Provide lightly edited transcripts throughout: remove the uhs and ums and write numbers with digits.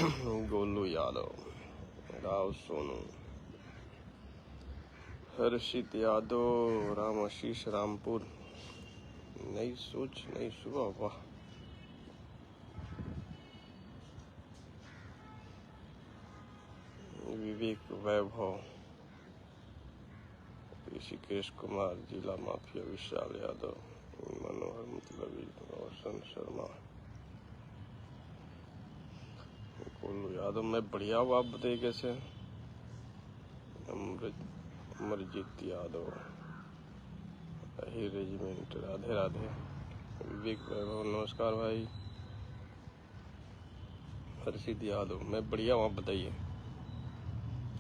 गोलू यादव, राव सोनू, हर्षित यादव, राम आशीष रामपुर, नई सोच नई सुबह, वाह। विवेक वैभव, ऋषिकेश कुमार, जिला माफिया विशाल यादव, मनोहर मतलबी, रोशन शर्मा, गोलू यादव। मैं बढ़िया हूँ, आप बताइए कैसे। अमरजीत यादव, रेजिमेंट, राधे राधे। विवेक वैभव, नमस्कार भाई। हर्षित यादव, मैं बढ़िया हूँ, आप बताइए।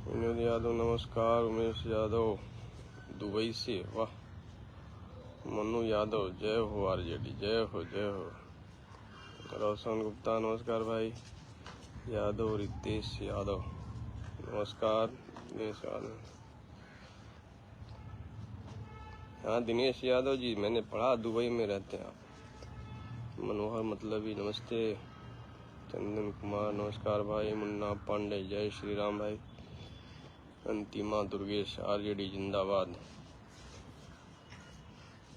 विनोद यादव, नमस्कार। उमेश यादव, दुबई से, वाह। मनु यादव, जय हो आरजेडी, जय हो जय हो। रोशन गुप्ता, नमस्कार भाई। यादव रितेश यादव, नमस्कार। दिनेश यादव, हाँ दिनेश यादव जी, मैंने पढ़ा, दुबई में रहते हैं आप। मनोहर मतलबी, नमस्ते। चंदन कुमार, नमस्कार भाई। मुन्ना पांडे, जय श्री राम भाई। अंतिमा दुर्गेश, आरजेडी जिंदाबाद।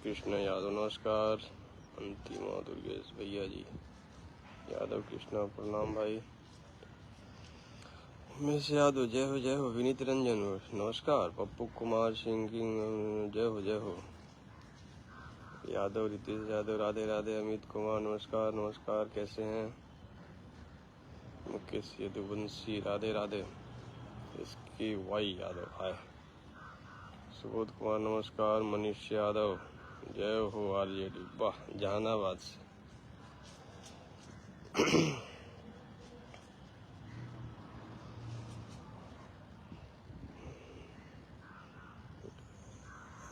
कृष्ण यादव, नमस्कार। अंतिमा दुर्गेश भैया जी, यादव कृष्णा, प्रणाम भाई। उमेश यादव, जय हो जय हो। विनीत रंजन, नमस्कार। पप्पू कुमार सिंह, जय हो जय हो। यादव रितेश यादव, राधे राधे। अमित कुमार, नमस्कार नमस्कार, कैसे हैं। मुकेश यदुवंशी, राधे राधे। इसकी वाई यादव, हाय। सुबोध कुमार, नमस्कार। मनीष यादव, जय हो आरजेडी, वाह, जहानाबाद से।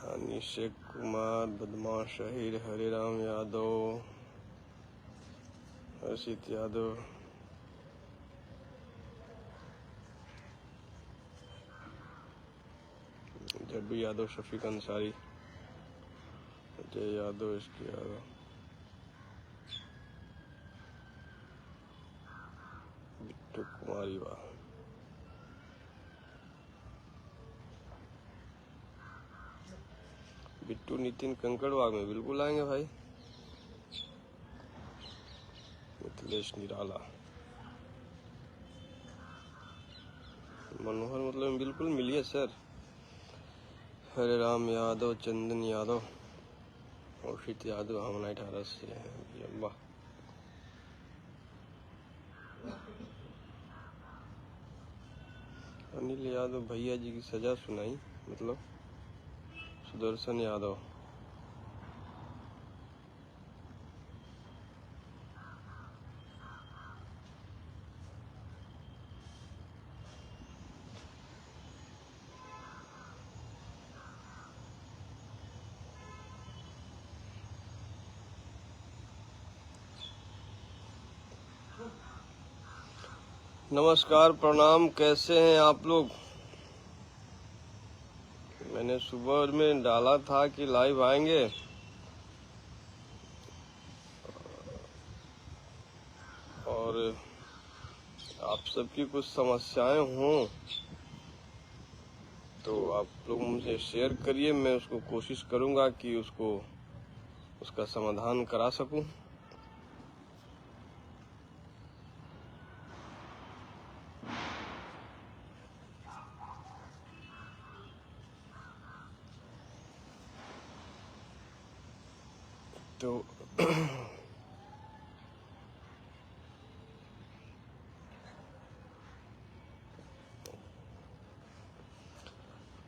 अनिशेक कुमार, बदमाश शहीद, हरिराम यादव, हर्षित यादव, जब्बू यादव, शफीक अंसारी, अजय यादव, इसकी यादव, बिट्टू कुमारी, वाह। बिट्टू नितिन कंकड़बाग में बिल्कुल आएंगे भाई। मिथिलेश निराला, मनोहर मतलब बिल्कुल मिलिए सर। हरे राम यादव, चंदन यादव, औषित यादव, हम 18 से हैं, वाह। अनिल यादव, भैया जी की सजा सुनाई, मतलब। सुदर्शन यादव, नमस्कार प्रणाम, कैसे हैं आप लोग। मैंने सुबह में डाला था कि लाइव आएंगे, और आप सबकी कुछ समस्याएं हों तो आप लोग मुझे शेयर करिए, मैं उसको कोशिश करूंगा कि उसका समाधान करा सकूं। तो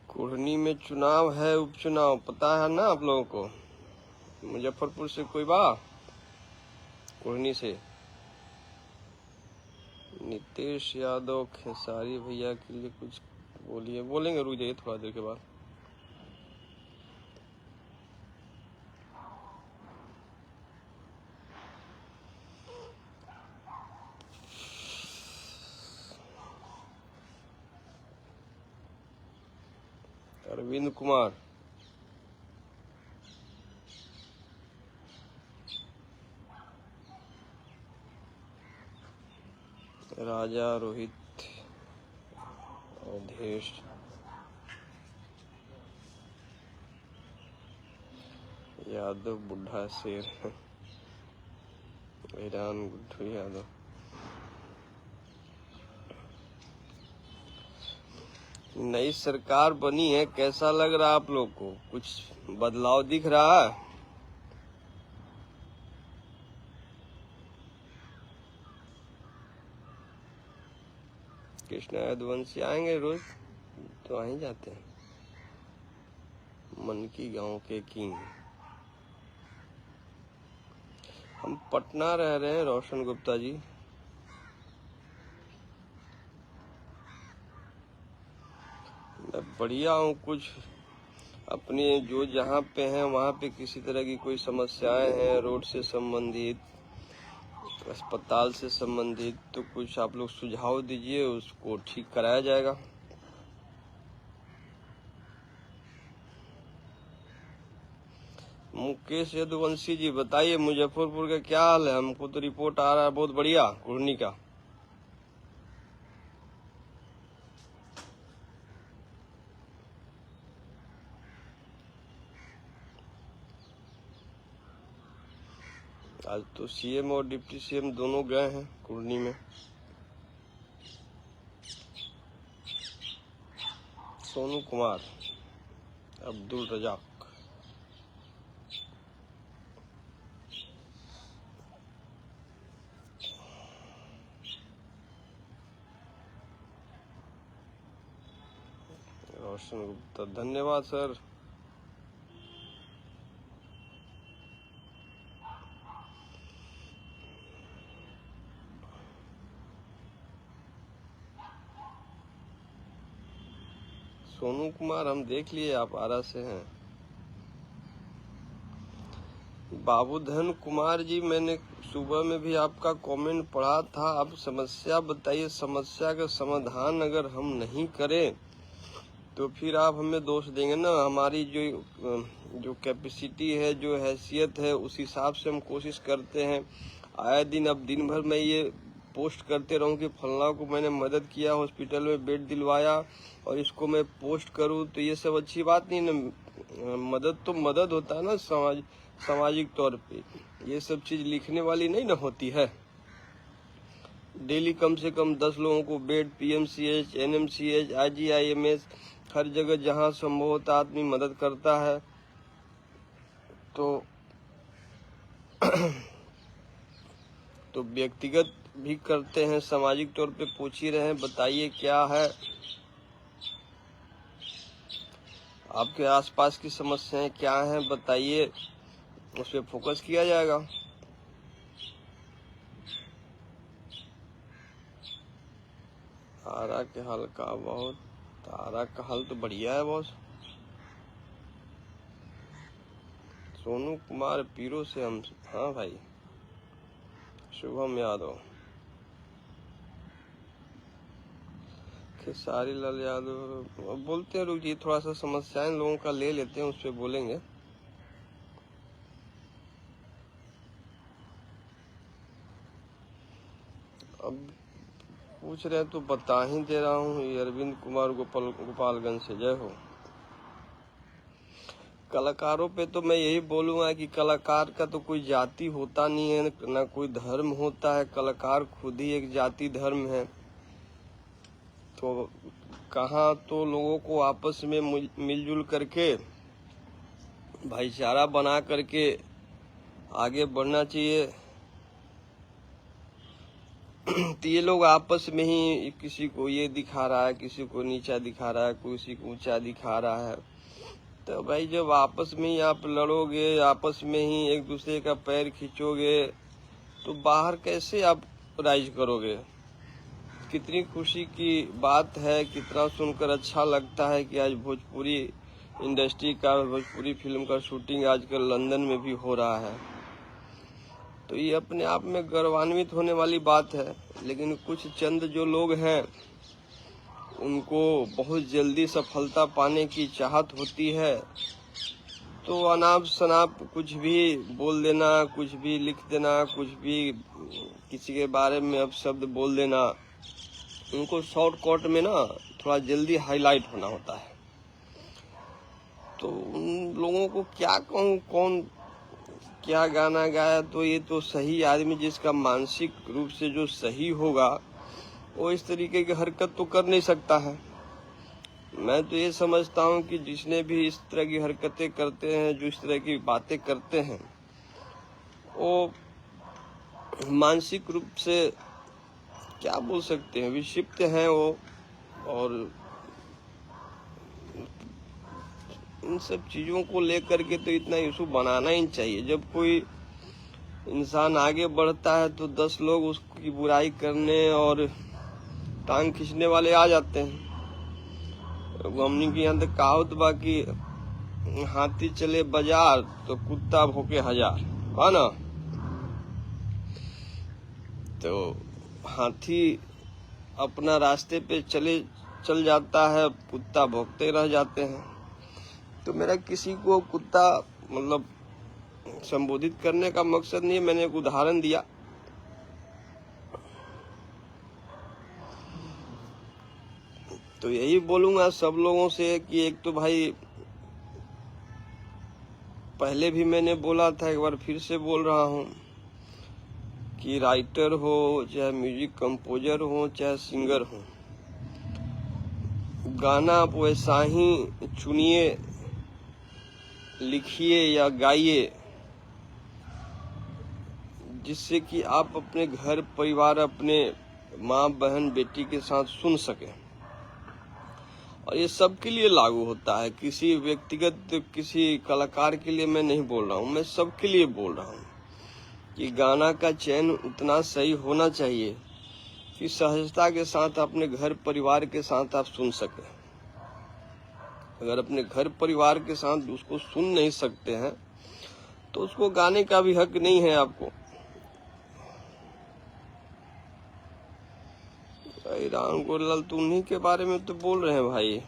कुढ़नी में चुनाव है, उपचुनाव, पता है ना आप लोगों को। मुजफ्फरपुर से कोई बा, कुढ़नी से। नितेश यादव, खेसारी भैया के लिए कुछ बोलिए। बोलेंगे, रुक जाइए थोड़ा देर के बाद। अरविंद कुमार, राजा रोहित अवधेश यादव बुढ़ा शेर ईरान गुड्डू यादव। नई सरकार बनी है, कैसा लग रहा है आप लोग को? कुछ बदलाव दिख रहा है? कृष्णा यदुवंशी आएंगे रोज तो आ ही जाते हैं। मन की गांव के किंग। हम पटना रह रहे हैं रोशन गुप्ता जी। मैं बढ़िया हूँ। कुछ अपने जो जहाँ पे हैं वहाँ पे किसी तरह की कोई समस्याएं हैं, रोड से संबंधित, अस्पताल से संबंधित, तो कुछ आप लोग सुझाव दीजिए, उसको ठीक कराया जाएगा। मुकेश यदुवंशी जी बताइए, मुजफ्फरपुर का क्या हाल है? हमको तो रिपोर्ट आ रहा है बहुत बढ़िया घूर्णी का। आज तो सीएम और डिप्टी सीएम दोनों गए हैं घूर्णी में। सोनू कुमार, अब्दुल रजाक। रोशन गुप्ता, धन्यवाद सर। सोनू कुमार हम देख लिए, आप आरा से हैं। बाबूधन कुमार जी, मैंने सुबह में भी आपका कमेंट पढ़ा था। आप समस्या बताइए, समस्या का समाधान अगर हम नहीं करें तो फिर आप हमें दोष देंगे ना। हमारी जो कैपेसिटी है, जो हैसियत है, उस हिसाब से हम कोशिश करते हैं आए दिन। अब दिन भर मैं ये पोस्ट करते रहूं कि फलना को मैंने मदद किया, हॉस्पिटल में बेड दिलवाया, और इसको मैं पोस्ट करूं, तो ये सब अच्छी बात नहीं ना। मदद तो मदद होता है ना सामाजिक तौर पे। ये सब चीज लिखने वाली नहीं ना होती है। डेली कम से कम 10 लोगों को बेड, पीएमसीएच, एनएमसीएच, आईजीआईएमएस, हर जगह जहां संभव होता आदमी मदद करता है। तो व्यक्तिगत भी करते हैं, सामाजिक तौर पे पूछ ही रहे हैं। बताइए क्या है आपके आसपास की समस्याएं, क्या हैं बताइए, उस पर फोकस किया जाएगा। आरा के हाल का बहुत, आरा का हाल तो बढ़िया है बॉस। सोनू कुमार पीरो से हम, हाँ भाई। शुभम यादव, खेसारी लाल यादव बोलते हैं। रुक जी, थोड़ा सा समस्याएं लोगों का ले लेते हैं, उस पर बोलेंगे। अब पूछ रहे हैं तो बता ही दे रहा हूँ। अरविंद कुमार गोपालगंज से, जय हो। कलाकारों पे तो मैं यही बोलूंगा कि कलाकार का तो कोई जाति होता नहीं है, ना कोई धर्म होता है। कलाकार खुद ही एक जाति धर्म है। तो कहाँ तो लोगों को आपस में मिलजुल करके, भाईचारा बना करके आगे बढ़ना चाहिए। तो ये लोग आपस में ही किसी को ये दिखा रहा है, किसी को नीचा दिखा रहा है, किसी को ऊंचा दिखा रहा है। तो भाई जब आपस में ही आप लड़ोगे, आपस में ही एक दूसरे का पैर खींचोगे, तो बाहर कैसे आप राइज करोगे? कितनी खुशी की बात है, कितना सुनकर अच्छा लगता है कि आज भोजपुरी इंडस्ट्री का, भोजपुरी फिल्म का शूटिंग आजकल लंदन में भी हो रहा है। तो ये अपने आप में गौरवान्वित होने वाली बात है। लेकिन कुछ चंद जो लोग हैं, उनको बहुत जल्दी सफलता पाने की चाहत होती है। तो अनाप शनाप कुछ भी बोल देना, कुछ भी लिख देना, कुछ भी किसी के बारे में अपशब्द बोल देना, उनको शॉर्टकट में ना थोड़ा जल्दी हाईलाइट होना होता है। तो उन लोगों को क्या कहूँ, कौन क्या गाना गाया, तो ये तो सही आदमी जिसका मानसिक रूप से जो सही होगा वो इस तरीके की हरकत तो कर नहीं सकता है। मैं तो ये समझता हूँ कि जिसने भी इस तरह की हरकतें करते हैं, जो इस तरह की बातें करते हैं, वो मानसिक रूप से क्या बोल सकते हैं, विक्षिप्त हैं वो। और इन सब चीजों को लेकर के तो इतना इशू बनाना ही चाहिए। जब कोई इंसान आगे बढ़ता है तो 10 लोग उसकी बुराई करने और टांग खींचने वाले आ जाते हैं। हमनी के यहाँ तक कहावत बा कि हाथी चले बाजार तो कुत्ता भौंके हजार, है ना। तो हाथी अपना रास्ते पे चल जाता है, कुत्ता भौंकते रह जाते हैं। तो मेरा किसी को कुत्ता मतलब संबोधित करने का मकसद नहीं है, मैंने एक उदाहरण दिया। तो यही बोलूंगा सब लोगों से कि एक तो भाई पहले भी मैंने बोला था, एक बार फिर से बोल रहा हूँ कि राइटर हो, चाहे म्यूजिक कंपोजर हो, चाहे सिंगर हो, गाना आप वैसा ही चुनिए, लिखिए या गाइए जिससे कि आप अपने घर परिवार, अपने माँ बहन बेटी के साथ सुन सकें। और ये सबके लिए लागू होता है, किसी व्यक्तिगत किसी कलाकार के लिए मैं नहीं बोल रहा हूँ, मैं सबके लिए बोल रहा हूँ कि गाना का चयन उतना सही होना चाहिए कि सहजता के साथ अपने घर परिवार के साथ आप सुन सकें। अगर अपने घर परिवार के साथ उसको सुन नहीं सकते हैं तो उसको गाने का भी हक नहीं है आपको। राम गोरलाल तो उन्हीं के बारे में तो बोल रहे हैं भाई।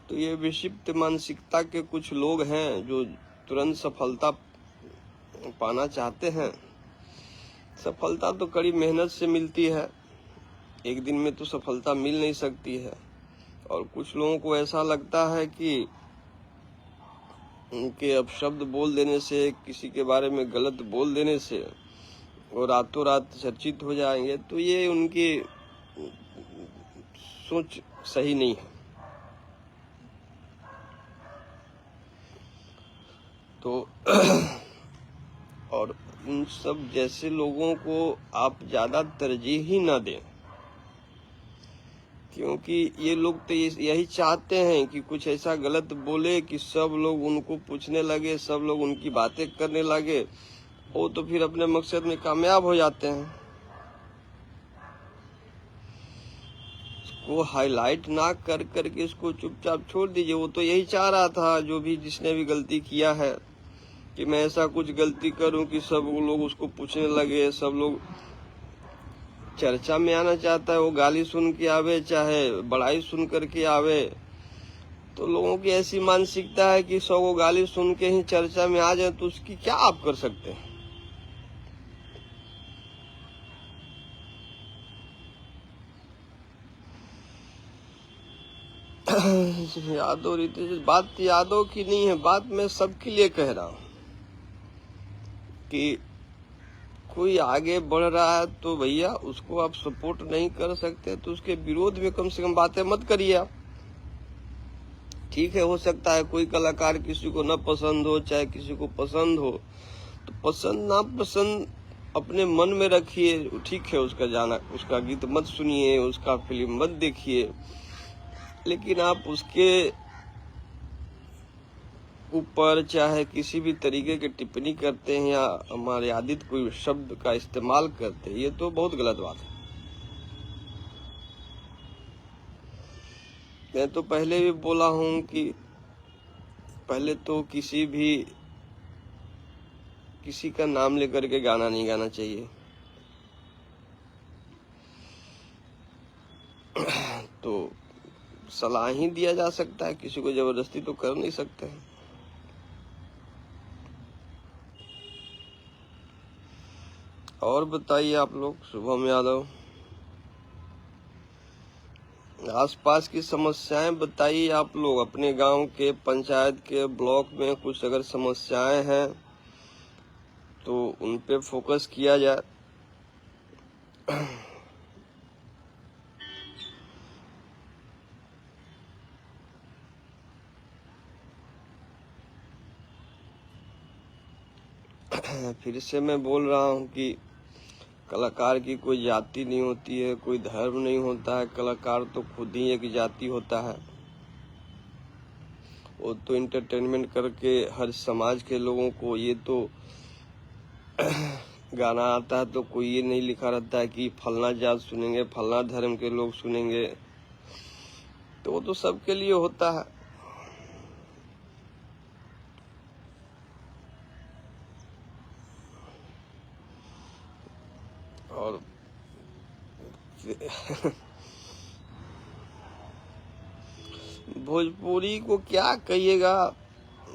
तो ये विक्षिप्त मानसिकता के कुछ लोग हैं जो तुरंत सफलता पाना चाहते हैं। सफलता तो कड़ी मेहनत से मिलती है, एक दिन में तो सफलता मिल नहीं सकती है। और कुछ लोगों को ऐसा लगता है कि उनके अब शब्द बोल देने से, किसी के बारे में गलत बोल देने से वो रातों रात चर्चित हो जाएंगे। तो ये उनकी सोच सही नहीं है। तो और इन सब जैसे लोगों को आप ज्यादा तरजीह ही ना दें, क्योंकि ये लोग तो यही चाहते हैं कि कुछ ऐसा गलत बोले कि सब लोग उनको पूछने लगे, सब लोग उनकी बातें करने लगे। वो तो फिर अपने मकसद में कामयाब हो जाते हैं। वो हाईलाइट ना कर करके इसको चुपचाप छोड़ दीजिए। वो तो यही चाह रहा था, जो भी जिसने भी गलती किया है, कि मैं ऐसा कुछ गलती करूं कि सब लोग उसको पूछने लगे, सब लोग चर्चा में आना चाहता है। वो गाली सुन के आवे चाहे बड़ाई सुन करके आवे। तो लोगों की ऐसी मानसिकता है कि 100 गाली सुन के ही चर्चा में आ जाए, तो उसकी क्या आप कर सकते हैं। यादव रितेश, बात यादव की नहीं है, बात मैं सबके लिए कह रहा हूँ कि कोई आगे बढ़ रहा है तो भैया उसको आप सपोर्ट नहीं कर सकते तो उसके विरोध में कम से कम बातें मत करिए आप। ठीक है, हो सकता है कोई कलाकार किसी को न पसंद हो, चाहे किसी को पसंद हो, तो पसंद ना पसंद अपने मन में रखिए। ठीक है, उसका गीत मत सुनिए, उसका फिल्म मत देखिए, लेकिन आप उसके ऊपर चाहे किसी भी तरीके की टिप्पणी करते हैं या अमर्यादित कोई शब्द का इस्तेमाल करते हैं, ये तो बहुत गलत बात है। मैं तो पहले भी बोला हूं कि पहले तो किसी का नाम लेकर के गाना नहीं गाना चाहिए। तो सलाह ही दिया जा सकता है, किसी को जबरदस्ती तो कर नहीं सकते हैं। और बताइए आप लोग। शुभम यादव, आसपास की समस्याएं बताइए आप लोग। अपने गांव के, पंचायत के, ब्लॉक में कुछ अगर समस्याएं हैं तो उन पे फोकस किया जाए। फिर से मैं बोल रहा हूँ कि कलाकार की कोई जाति नहीं होती है, कोई धर्म नहीं होता है। कलाकार तो खुद ही एक जाति होता है। वो तो एंटरटेनमेंट करके हर समाज के लोगों को, ये तो गाना आता है तो कोई ये नहीं लिखा रहता है कि फलना जात सुनेंगे, फलना धर्म के लोग सुनेंगे। तो वो तो सबके लिए होता है। और भोजपुरी को क्या कहिएगा।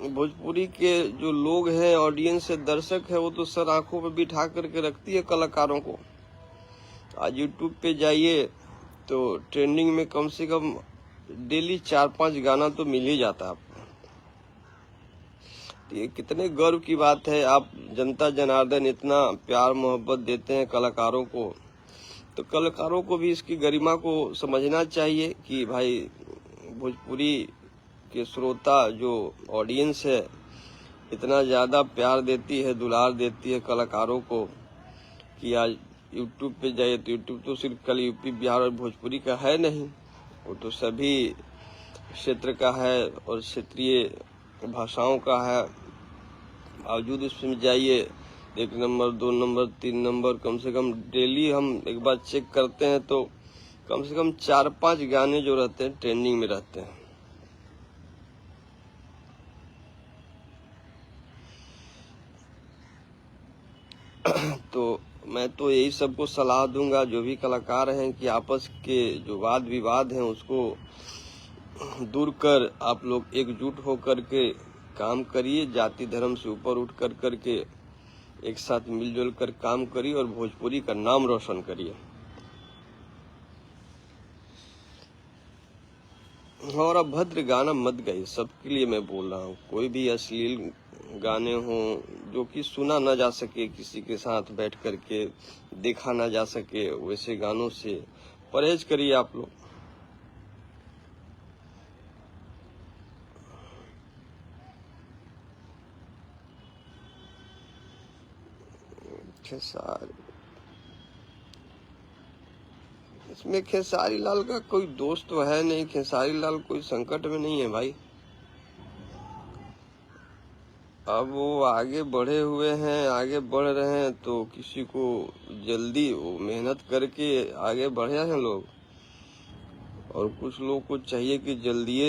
भोजपुरी के जो लोग हैं, ऑडियंस है, दर्शक है, वो तो सर आंखों पे बिठा करके रखती है कलाकारों को। आज यूट्यूब पे जाइए तो ट्रेंडिंग में कम से कम डेली 4-5 गाना तो मिल ही जाता है आपको। ये कितने गर्व की बात है। आप जनता जनार्दन इतना प्यार मोहब्बत देते हैं कलाकारों को, तो कलाकारों को भी इसकी गरिमा को समझना चाहिए कि भाई भोजपुरी के श्रोता, जो ऑडियंस है, इतना ज्यादा प्यार देती है, दुलार देती है कलाकारों को कि आज यूट्यूब पे जाइए तो यूट्यूब तो सिर्फ कल यूपी, बिहार और भोजपुरी का है नहीं, वो तो सभी क्षेत्र का है और क्षेत्रीय भाषाओं का है। बावजूद इसमें जाइए 1 नंबर, 2 नंबर, 3 नंबर, कम से कम डेली हम एक बार चेक करते हैं तो कम से कम 4-5 गाने जो रहते हैं ट्रेंडिंग में रहते हैं। तो मैं तो यही सबको सलाह दूंगा, जो भी कलाकार हैं, कि आपस के जो वाद विवाद हैं उसको दूर कर आप लोग एकजुट होकर के काम करिए। जाति धर्म से ऊपर उठ कर करके एक साथ मिलजुल कर काम करिए और भोजपुरी का नाम रोशन करिए। और अभद्र गाना मत गाइए, सबके लिए मैं बोल रहा हूँ। कोई भी अश्लील गाने हों जो कि सुना ना जा सके, किसी के साथ बैठ करके देखा ना जा सके, वैसे गानों से परहेज करिए आप लोग। इसमें खेसारी लाल का कोई दोस्त तो है नहीं। खेसारी लाल कोई संकट में नहीं है भाई। अब वो आगे बढ़े हुए हैं, आगे बढ़ रहे हैं, तो किसी को जल्दी, वो मेहनत करके आगे बढ़े हैं लोग। और कुछ लोग को चाहिए कि जल्दी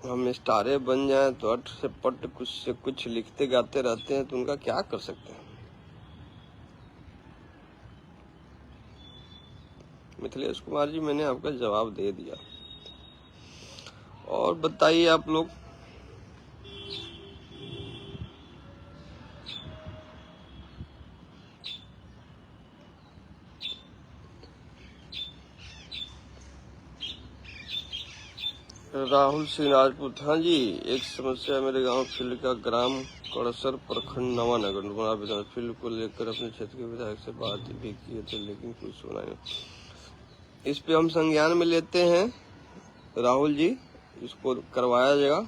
हम स्टारे बन जाएं, तो अट से पट कुछ से कुछ लिखते गाते रहते हैं, तो उनका क्या कर सकते हैं। मिथिलेश कुमार जी, मैंने आपका जवाब दे दिया। और बताइए आप लोग। राहुल सिंह राजपूत, हाँ जी, एक समस्या मेरे गांव फील्ड का ग्राम कड़सर प्रखंड नवानगर विधान फील्ड को लेकर अपने क्षेत्र के विधायक से बात भी किए थे, लेकिन कुछ सुना नहीं। इस पे हम संज्ञान में लेते हैं राहुल जी, इसको करवाया जाएगा।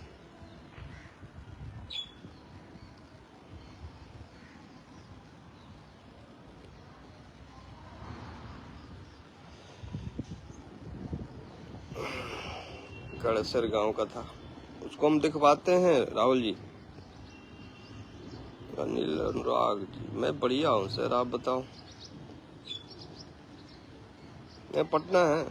कड़सर गांव का था, उसको हम दिखवाते हैं राहुल जी। अनिल अनुराग जी, मैं बढ़िया हूँ सर, आप बताओ। मैं पटना है।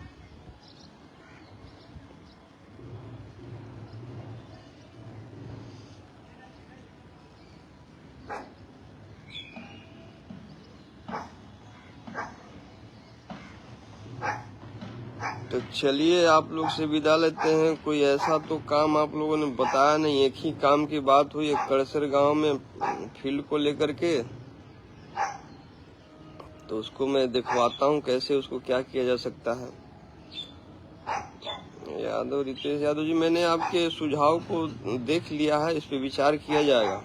तो चलिए आप लोग से विदा लेते हैं। कोई ऐसा तो काम आप लोगों ने बताया नहीं, एक ही काम की बात हुई है कड़सर गांव में फील्ड को लेकर के। तो उसको मैं दिखवाता हूँ कैसे उसको क्या किया जा सकता है। यादव रितेश यादव जी, मैंने आपके सुझाव को देख लिया है, इस पे विचार किया जाएगा।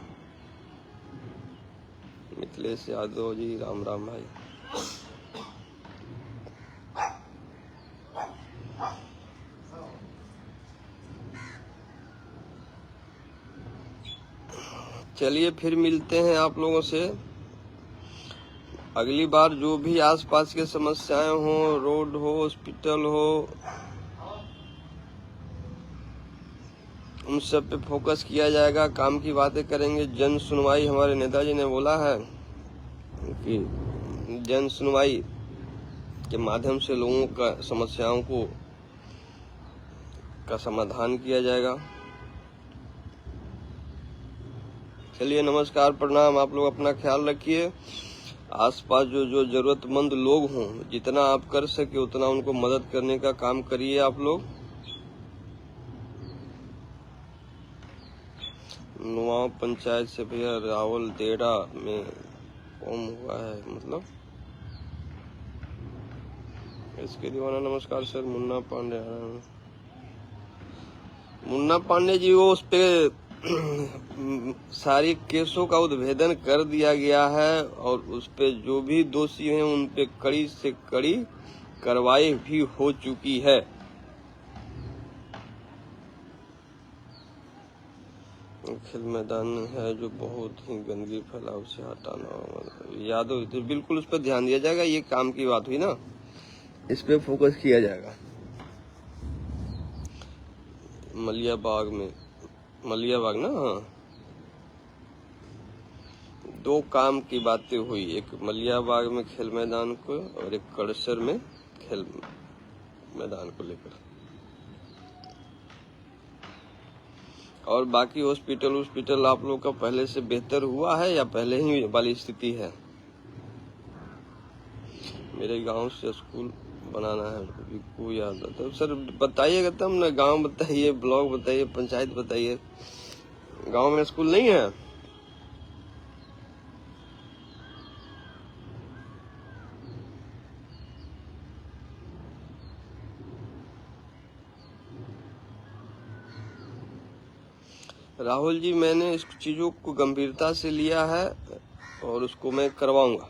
मिथिलेश यादव जी, राम राम भाई। चलिए फिर मिलते हैं आप लोगों से अगली बार। जो भी आसपास के समस्याएं हो, रोड हो, हॉस्पिटल हो, उन सब पे फोकस किया जाएगा, काम की बातें करेंगे। जन सुनवाई, हमारे नेताजी ने बोला है कि जन सुनवाई के माध्यम से लोगों का समस्याओं का समाधान किया जाएगा। चलिए नमस्कार, प्रणाम। आप लोग अपना ख्याल रखिए। आसपास जो जरूरतमंद लोग हों, जितना आप कर सके उतना उनको मदद करने का काम करिए आप लोग। नुआव पंचायत से भैया रावल देड़ा में कौन हुआ है, मतलब इसके दीवाना। नमस्कार सर। मुन्ना पांडे जी, वो उस पे सारी केसों का उद्भेदन कर दिया गया है और उस पे जो भी दोषी हैं उन पे कड़ी से कड़ी कार्रवाई भी हो चुकी है। खेल मैदान है जो बहुत ही गंदगी फैला, उसे हटाना। यादव तो बिल्कुल उस पर ध्यान दिया जाएगा। ये काम की बात हुई ना, इस पे फोकस किया जाएगा। मलियाबाग ना, हाँ, 2 काम की बातें हुई, एक मलियाबाग में खेल मैदान को और एक कड़सर में खेल मैदान को लेकर। और बाकी हॉस्पिटल आप लोग का पहले से बेहतर हुआ है या पहले ही वाली स्थिति है? मेरे गांव से स्कूल बनाना है, विक्कू यादव। तो सर बताइएगा तब ना, गांव बताइए, ब्लॉक बताइए, पंचायत बताइए। गांव में स्कूल नहीं है? राहुल जी, मैंने इस चीजों को गंभीरता से लिया है और उसको मैं करवाऊंगा।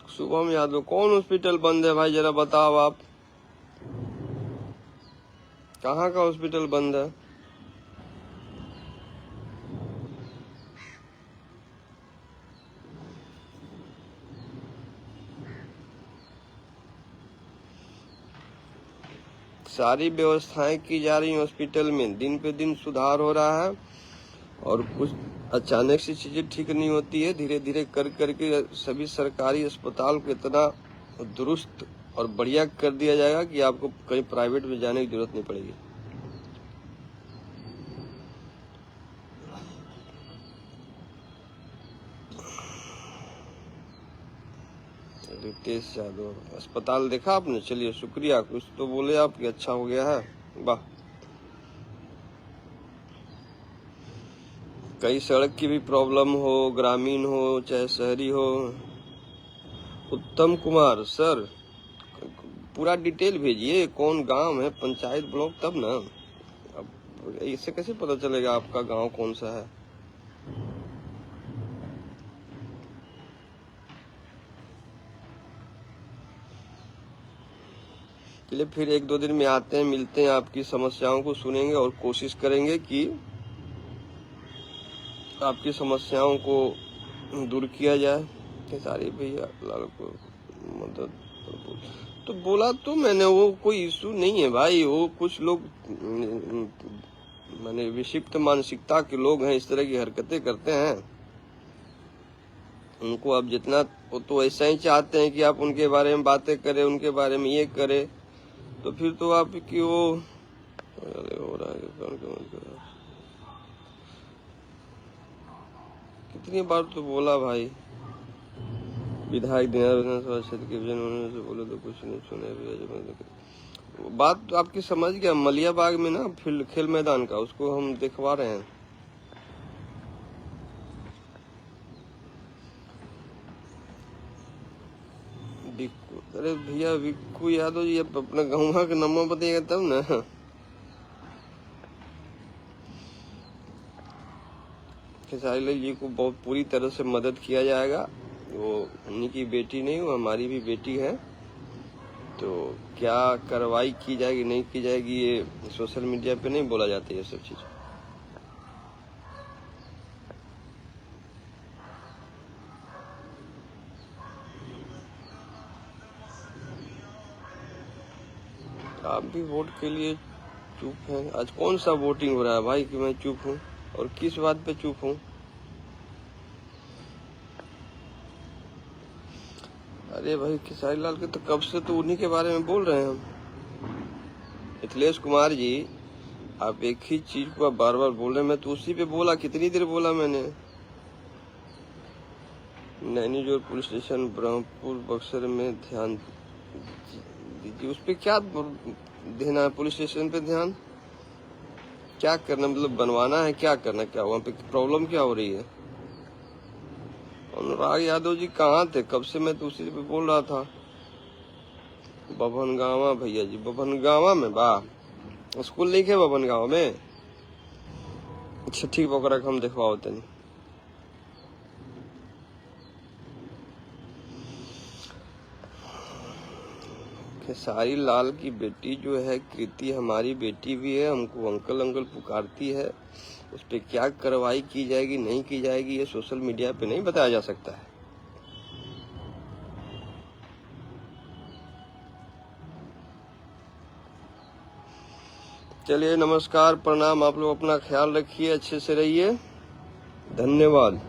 शुभम यादव, कौन हॉस्पिटल बंद है भाई, जरा बताओ आप, कहाँ का हॉस्पिटल बंद है? सारी व्यवस्थाएं की जा रही हॉस्पिटल में, दिन पे दिन सुधार हो रहा है और कुछ अचानक से चीजें ठीक नहीं होती है। धीरे धीरे कर करके सभी सरकारी अस्पताल को इतना दुरुस्त और बढ़िया कर दिया जाएगा कि आपको कहीं प्राइवेट में जाने की जरूरत नहीं पड़ेगी। रितेश यादव, अस्पताल देखा आपने? चलिए शुक्रिया, कुछ तो बोले आप कि अच्छा हो गया है, वाह। कई सड़क की भी प्रॉब्लम हो, ग्रामीण हो चाहे शहरी हो। उत्तम कुमार सर, पूरा डिटेल भेजिए, कौन गांव है, पंचायत, ब्लॉक, तब ना। अब इससे कैसे पता चलेगा आपका गांव कौन सा है? चलिए फिर 1-2 दिन में आते हैं, मिलते हैं, आपकी समस्याओं को सुनेंगे और कोशिश करेंगे कि आपकी समस्याओं को दूर किया जाए। सारी भैया लाल को मदद तो बोला तो मैंने, वो कोई इशू नहीं है भाई। वो कुछ लोग माने विक्षिप्त मानसिकता के लोग हैं, इस तरह की हरकतें करते हैं। उनको आप जितना, वो तो ऐसा ही चाहते हैं कि आप उनके बारे में बातें करें, उनके बारे में ये करें, तो फिर तो आपकी वो हो रहा है। कितनी बार तो बोला भाई, विधायक विधानसभा क्षेत्र के विजन होने से बोले तो कुछ नहीं सुने। बात तो आपकी समझ गया। मलियाबाग में ना फील्ड खेल मैदान का, उसको हम दिखवा रहे हैं। अरे भैया विक्कू यादव जी, अब अपना गाँव का नंबर बताइएगा तब ना। खेसारी लाल जी को बहुत पूरी तरह से मदद किया जाएगा। वो उन्हीं की बेटी नहीं, वो हमारी भी बेटी है। तो क्या कार्रवाई की जाएगी नहीं की जाएगी, ये सोशल मीडिया पे नहीं बोला जाता ये सब चीज। आप भी वोट के लिए चुप हैं। आज कौन सा वोटिंग हो रहा है भाई कि मैं चुप हूँ, और किस बात पे चुप हूँ? अरे भाई खेसारी लाल के तो कब से तो उन्हीं के बारे में बोल रहे हैं हम। मिथिलेश कुमार जी, आप एक ही चीज को आप बार बार बोल रहे हैं। मैं तो उसी पे बोला, कितनी देर बोला मैंने। नैनीजोर पुलिस स्टेशन ब्रह्मपुर बक्सर में ध्यान दीजिए। उस पे क्या देना है? पुलिस स्टेशन पे ध्यान क्या करना, मतलब बनवाना है? क्या करना, क्या वहाँ पे प्रॉब्लम क्या हो रही है? अनुराग यादव जी कहाँ थे कब से? मैं तो उसी पे बोल रहा था। बभनगावा भैया जी, बभनगावा में वाह, स्कूल नहीं है बभनगावा में? अच्छा ठीक, पकड़ा हम देखवाओ तनी। खेसारी लाल की बेटी जो है कृति, हमारी बेटी भी है, हमको अंकल अंकल पुकारती है। उस पर क्या कार्रवाई की जाएगी नहीं की जाएगी, ये सोशल मीडिया पे नहीं बताया जा सकता है। चलिए नमस्कार, प्रणाम। आप लोग अपना ख्याल रखिए, अच्छे से रहिए। धन्यवाद।